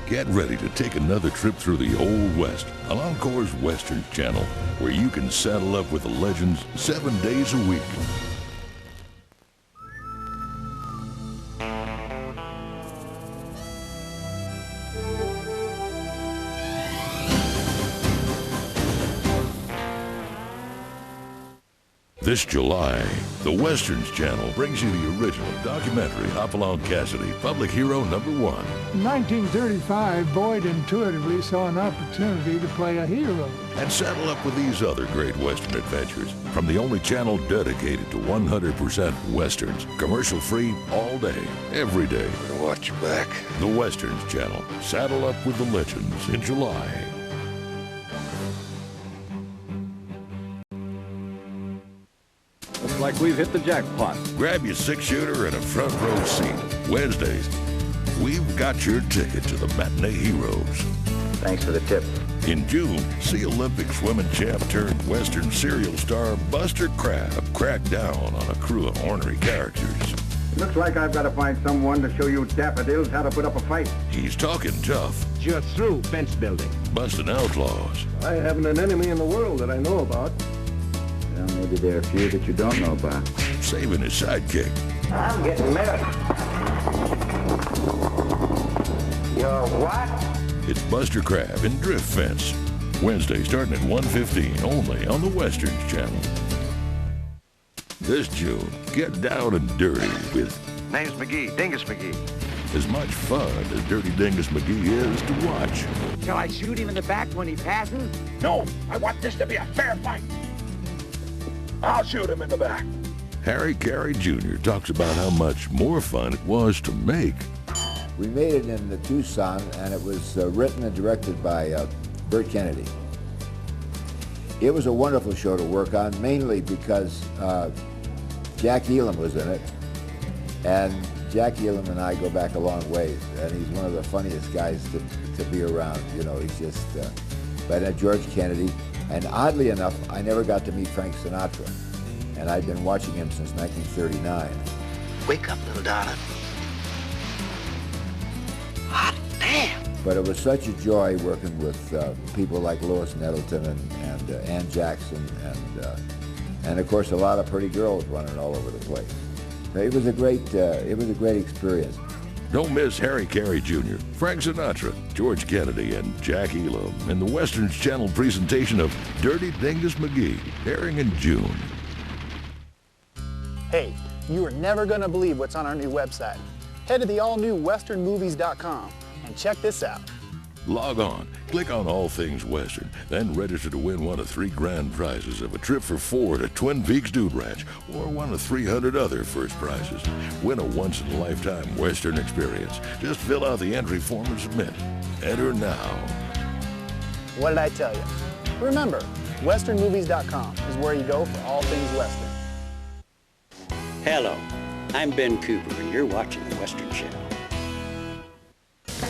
Get ready to take another trip through the Old West on Encore's Western Channel, where you can saddle up with the legends 7 days a week. This July, the Westerns Channel brings you the original documentary Hopalong Cassidy, Public Hero #1. In 1935, Boyd intuitively saw an opportunity to play a hero. And saddle up with these other great Western adventures from the only channel dedicated to 100% Westerns, commercial-free all day, every day. Better watch your back. The Westerns Channel. Saddle up with the legends in July. Looks like we've hit the jackpot. Grab your six-shooter and a front row seat. Wednesdays, we've got your ticket to the Matinee Heroes. Thanks for the tip. In June, see Olympic swimming champ turned Western serial star Buster Crabbe crack down on a crew of ornery characters. Looks like I've got to find someone to show you daffodils how to put up a fight. He's talking tough, You're through fence building. busting outlaws. I haven't an enemy in the world that I know about. Well, maybe there are a few that you don't know about. Saving his sidekick. I'm getting married. You're what? It's Buster Crabbe in Drift Fence. Wednesday starting at 1:15 only on the Westerns Channel. This June, get down and dirty with Name's McGee, Dingus Magee. as much fun as Dirty Dingus Magee is to watch. Shall I shoot him in the back when he passes? No, I want this to be a fair fight. I'll shoot him in the back. Harry Carey Jr. talks about how much more fun it was to make. We made it in the Tucson, and it was written and directed by Burt Kennedy. It was a wonderful show to work on, mainly because Jack Elam was in it, and Jack Elam and I go back a long ways, and he's one of the funniest guys to be around. You know, he's just, but George Kennedy, and oddly enough, I never got to meet Frank Sinatra, and I'd been watching him since 1939. Wake up, little darling. Hot damn! But it was such a joy working with people like Lois Nettleton and Ann Jackson and of course a lot of pretty girls running all over the place. It was a great experience. Don't miss Harry Carey Jr., Frank Sinatra, George Kennedy, and Jack Elam in the Westerns Channel presentation of Dirty Dingus Magee, airing in June. Hey, you are never going to believe what's on our new website. Head to the all-new westernmovies.com and check this out. Log on, click on All Things Western, then register to win one of 3 grand prizes of a trip for 4 to Twin Peaks Dude Ranch, or one of 300 other first prizes. Win a once-in-a-lifetime Western experience. Just fill out the entry form and submit. Enter now. What did I tell you? Remember, westernmovies.com is where you go for all things Western. Hello, I'm Ben Cooper, and you're watching the Western Channel.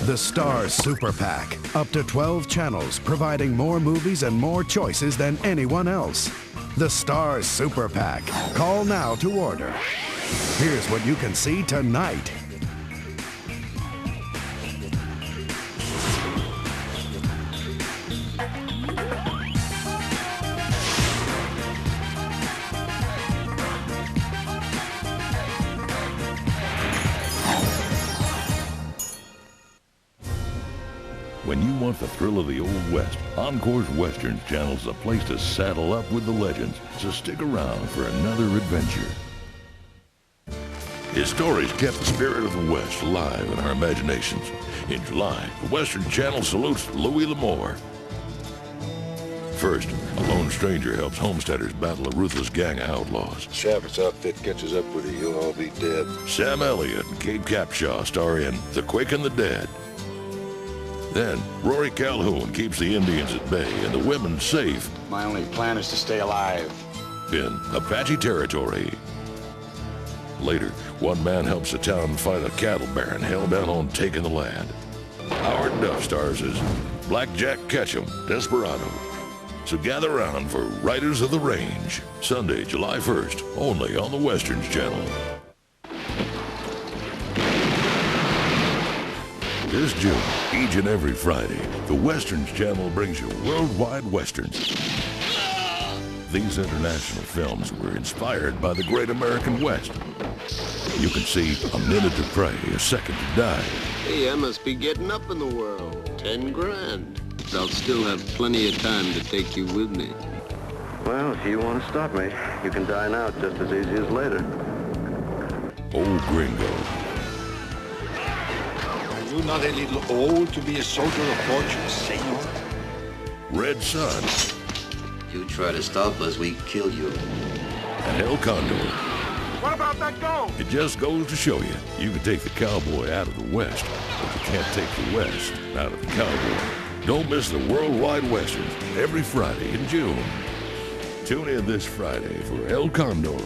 The Starz Super PAC. Up to 12 channels, providing more movies and more choices than anyone else. The Starz Super PAC. Call now to order. Here's what you can see tonight. When you want the thrill of the Old West, Encore's Westerns Channel is a place to saddle up with the legends, so stick around for another adventure. His stories kept the spirit of the West alive in our imaginations. In July, the Western Channel salutes Louis L'Amour. First, a lone stranger helps homesteaders battle a ruthless gang of outlaws. Shaffer's outfit catches up with you, you'll all be dead. Sam Elliott and Kate Capshaw star in The Quick and the Dead. Then, Rory Calhoun keeps the Indians at bay and the women safe. My only plan is to stay alive. In Apache territory. Later, one man helps the town fight a cattle baron held down on taking the land. Howard Duff stars as Blackjack Ketchum, Desperado. So gather around for Riders of the Range, Sunday, July 1st, only on the Westerns Channel. This June, each and every Friday, the Westerns Channel brings you worldwide westerns. These international films were inspired by the Great American West. You can see A Minute to Pray, A Second to Die. Hey, I must be getting up in the world. 10 grand. I'll still have plenty of time to take you with me. Well, if you want to stop me, you can dine out just as easy as later. Old Gringo. Are you not a little old to be a soldier of fortune, senor? Red Sun. You try to stop us, we kill you. And El Condor. What about that gold? It just goes to show you, you can take the cowboy out of the West, but you can't take the West out of the cowboy. Don't miss the Worldwide Westerns every Friday in June. Tune in this Friday for El Condor.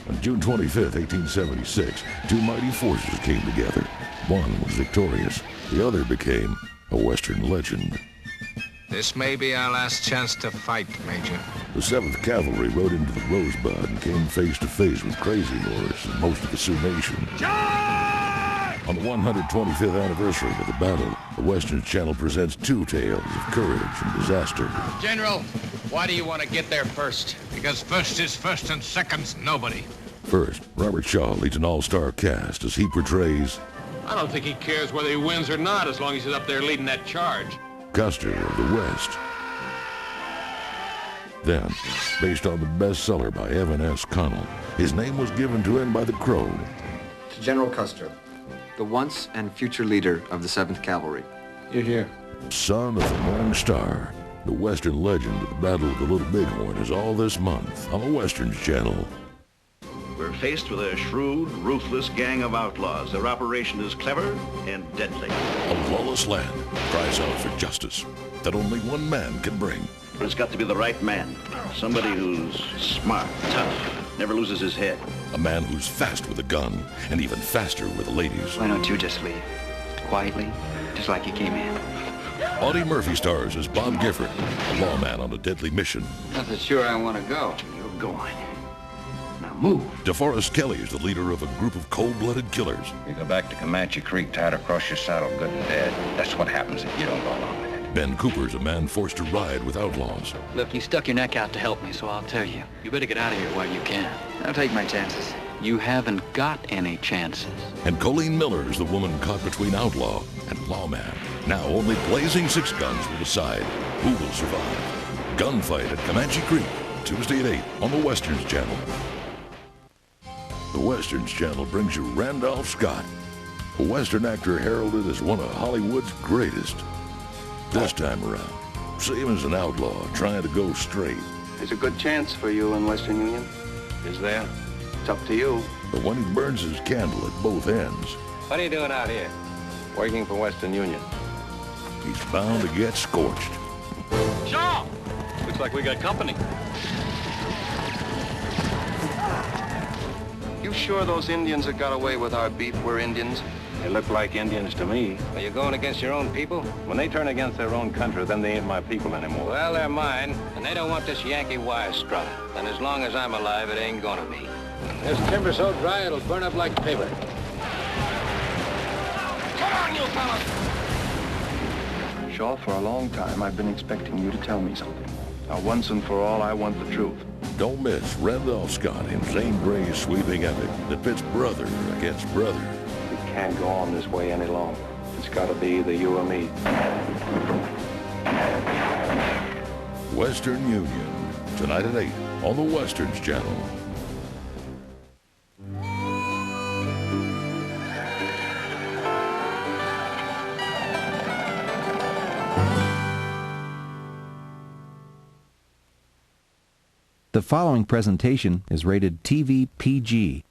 On June 25th, 1876, two mighty forces came together. One was victorious. The other became a Western legend. This may be our last chance to fight, Major. The 7th Cavalry rode into the Rosebud and came face to face with Crazy Horse and most of the Sioux Nation. On the 125th anniversary of the battle, the Western Channel presents two tales of courage and disaster. General, why do you want to get there first? Because first is first and second's nobody. First, Robert Shaw leads an all-star cast as he portrays... I don't think he cares whether he wins or not as long as he's up there leading that charge. Custer of the West. Then, based on the bestseller by Evan S. Connell, his name was given to him by the Crow. To General Custer, the once and future leader of the 7th Cavalry. You're here. Son of the Morning Star. The Western legend of the Battle of the Little Bighorn is all this month on the Westerns Channel. We're faced with a shrewd, ruthless gang of outlaws. Their operation is clever and deadly. A lawless land cries out for justice that only one man can bring. But it's got to be the right man. Somebody who's smart, tough, never loses his head. A man who's fast with a gun and even faster with the ladies. Why don't you just leave? Quietly, just like you came in. Audie Murphy stars as Bob Gifford, a lawman on a deadly mission. Not that sure I want to go. You're going. Move. DeForest Kelley is the leader of a group of cold-blooded killers. You go back to Comanche Creek, tied across your saddle, good and dead. That's what happens if you don't go along with it. Ben Cooper's a man forced to ride with outlaws. Look, you stuck your neck out to help me, so I'll tell you. You better get out of here while you can. I'll take my chances. You haven't got any chances. And Colleen Miller is the woman caught between outlaw and lawman. Now only blazing 6 guns will decide who will survive. Gunfight at Comanche Creek, Tuesday at 8 on the Westerns Channel. The Westerns Channel brings you Randolph Scott, a Western actor heralded as one of Hollywood's greatest. This time around, same as an outlaw trying to go straight. There's a good chance for you in Western Union. Is there? It's up to you. But when he burns his candle at both ends... What are you doing out here? Working for Western Union. He's bound to get scorched. Shaw! Looks like we got company. You sure those Indians that got away with our beef were Indians? They look like Indians to me. Are you going against your own people? When they turn against their own country, then they ain't my people anymore. Well, they're mine, and they don't want this Yankee wire strung. And as long as I'm alive, it ain't gonna be. This timber so dry, it'll burn up like paper. Come on, you fellas! Shaw, for a long time, I've been expecting you to tell me something. Now, once and for all, I want the truth. Don't miss Randolph Scott in Zane Grey's sweeping epic that pits brother against brother. We can't go on this way any longer. It's got to be either you or me. Western Union, tonight at 8 on the Westerns Channel. The following presentation is rated TV PG.